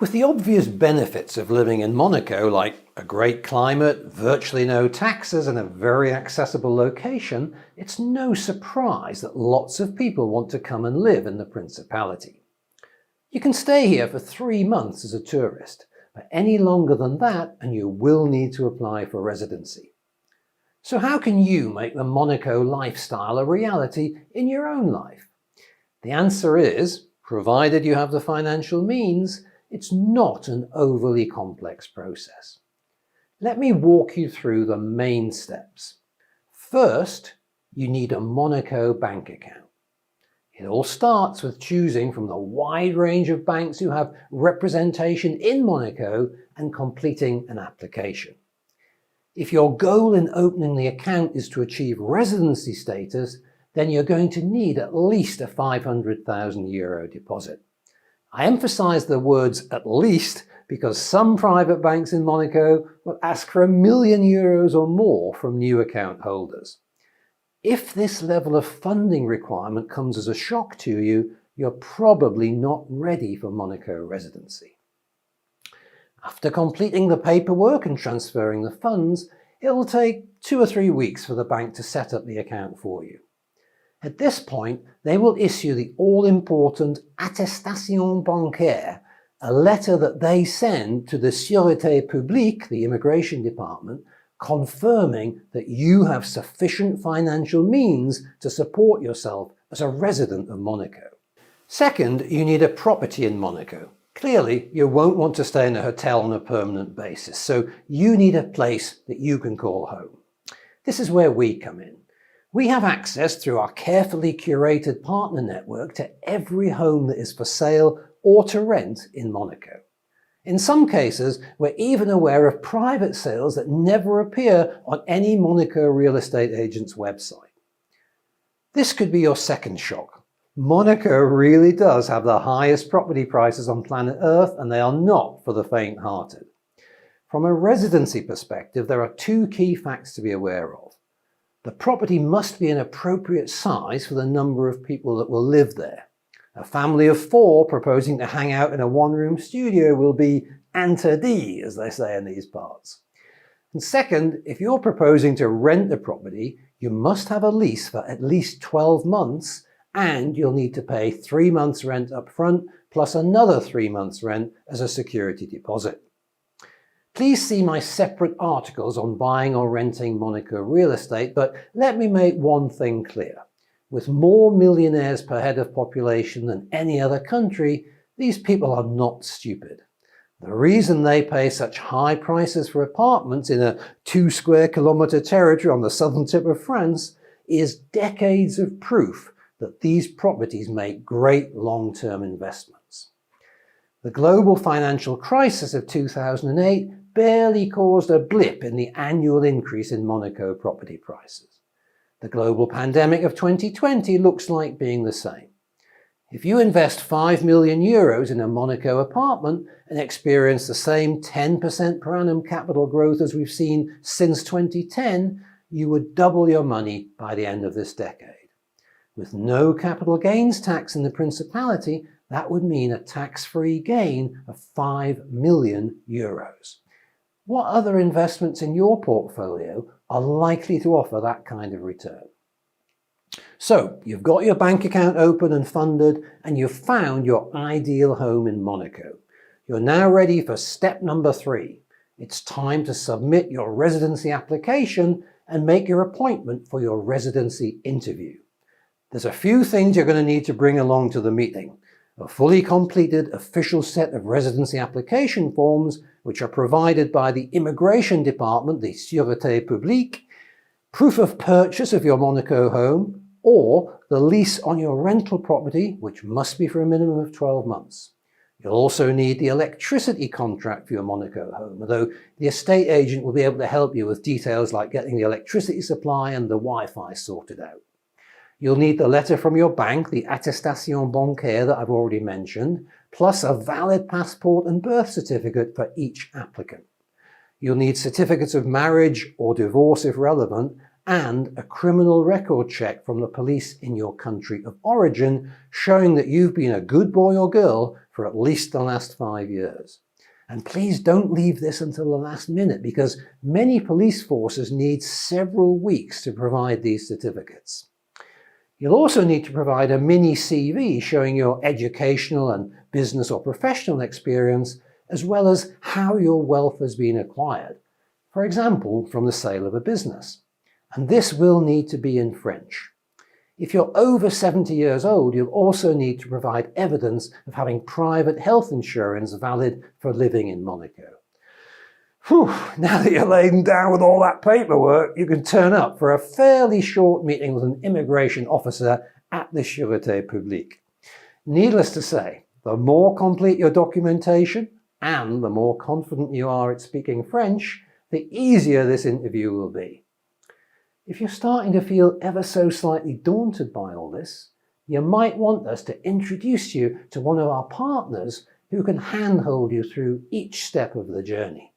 With the obvious benefits of living in Monaco, like a great climate, virtually no taxes, and a very accessible location, it's no surprise that lots of people want to come and live in the Principality. You can stay here for 3 months as a tourist, but any longer than that and you will need to apply for residency. So how can you make the Monaco lifestyle a reality in your own life? The answer is, provided you have the financial means, it's not an overly complex process. Let me walk you through the main steps. First, you need a Monaco bank account. It all starts with choosing from the wide range of banks who have representation in Monaco and completing an application. If your goal in opening the account is to achieve residency status, then you're going to need at least a €500,000 deposit. I emphasize the words "at least" because some private banks in Monaco will ask for €1 million or more from new account holders. If this level of funding requirement comes as a shock to you, you're probably not ready for Monaco residency. After completing the paperwork and transferring the funds, it will take 2 or 3 weeks for the bank to set up the account for you. At this point, they will issue the all-important attestation bancaire, a letter that they send to the Sûreté Publique, the immigration department, confirming that you have sufficient financial means to support yourself as a resident of Monaco. Second, you need a property in Monaco. Clearly, you won't want to stay in a hotel on a permanent basis, so you need a place that you can call home. This is where we come in. We have access through our carefully curated partner network to every home that is for sale or to rent in Monaco. In some cases, we're even aware of private sales that never appear on any Monaco real estate agent's website. This could be your second shock. Monaco really does have the highest property prices on planet Earth, and they are not for the faint-hearted. From a residency perspective, there are 2 key facts to be aware of. The property must be an appropriate size for the number of people that will live there. A family of 4 proposing to hang out in a one-room studio will be interdit, as they say in these parts. And second, if you're proposing to rent the property, you must have a lease for at least 12 months, and you'll need to pay 3 months rent up front, plus another 3 months rent as a security deposit. Please see my separate articles on buying or renting Monaco real estate, but let me make one thing clear. With more millionaires per head of population than any other country, these people are not stupid. The reason they pay such high prices for apartments in a 2 square kilometre territory on the southern tip of France is decades of proof that these properties make great long-term investments. The global financial crisis of 2008 barely caused a blip in the annual increase in Monaco property prices. The global pandemic of 2020 looks like being the same. If you invest €5 million in a Monaco apartment and experience the same 10% per annum capital growth as we've seen since 2010, you would double your money by the end of this decade. With no capital gains tax in the Principality, that would mean a tax-free gain of €5 million. What other investments in your portfolio are likely to offer that kind of return? So, you've got your bank account open and funded, and you've found your ideal home in Monaco. You're now ready for step number 3. It's time to submit your residency application and make your appointment for your residency interview. There's a few things you're going to need to bring along to the meeting. A fully completed official set of residency application forms, which are provided by the immigration department, the Sûreté Publique, proof of purchase of your Monaco home, or the lease on your rental property, which must be for a minimum of 12 months. You'll also need the electricity contract for your Monaco home, although the estate agent will be able to help you with details like getting the electricity supply and the Wi-Fi sorted out. You'll need the letter from your bank, the attestation bancaire that I've already mentioned, plus a valid passport and birth certificate for each applicant. You'll need certificates of marriage or divorce if relevant, and a criminal record check from the police in your country of origin showing that you've been a good boy or girl for at least the last 5 years. And please don't leave this until the last minute, because many police forces need several weeks to provide these certificates. You'll also need to provide a mini CV showing your educational and business or professional experience, as well as how your wealth has been acquired, for example, from the sale of a business. And this will need to be in French. If you're over 70 years old, you'll also need to provide evidence of having private health insurance valid for living in Monaco. Whew, now that you're laden down with all that paperwork, you can turn up for a fairly short meeting with an immigration officer at the Sûreté Publique. Needless to say, the more complete your documentation and the more confident you are at speaking French, the easier this interview will be. If you're starting to feel ever so slightly daunted by all this, you might want us to introduce you to one of our partners who can handhold you through each step of the journey.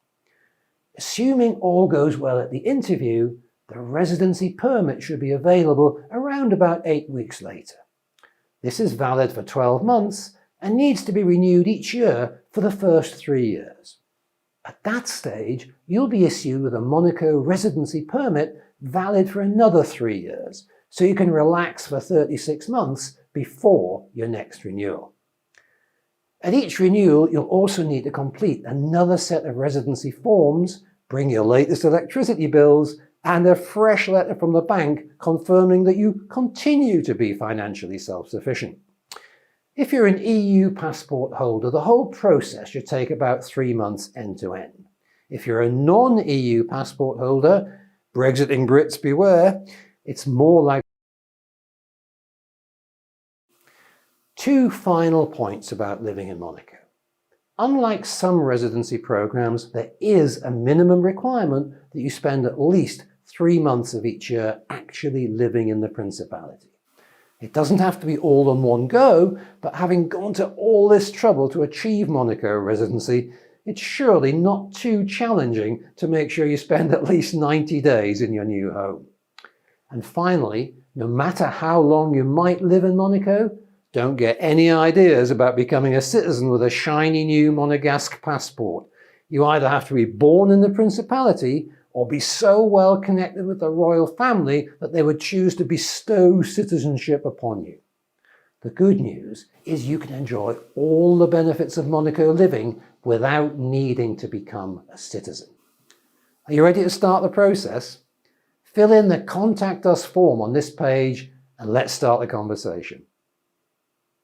Assuming all goes well at the interview, the residency permit should be available around about 8 weeks later. This is valid for 12 months and needs to be renewed each year for the first 3 years. At that stage, you'll be issued with a Monaco residency permit valid for another 3 years, so you can relax for 36 months before your next renewal. At each renewal, you'll also need to complete another set of residency forms, bring your latest electricity bills, and a fresh letter from the bank confirming that you continue to be financially self-sufficient. If you're an EU passport holder, the whole process should take about 3 months end to end. If you're a non-EU passport holder, Brexiting Brits beware, it's more like. 2 final points about living in Monaco. Unlike some residency programs, there is a minimum requirement that you spend at least 3 months of each year actually living in the Principality. It doesn't have to be all in one go, but having gone to all this trouble to achieve Monaco residency, it's surely not too challenging to make sure you spend at least 90 days in your new home. And finally, no matter how long you might live in Monaco, don't get any ideas about becoming a citizen with a shiny new Monegasque passport. You either have to be born in the Principality or be so well connected with the royal family that they would choose to bestow citizenship upon you. The good news is you can enjoy all the benefits of Monaco living without needing to become a citizen. Are you ready to start the process? Fill in the Contact Us form on this page and let's start the conversation.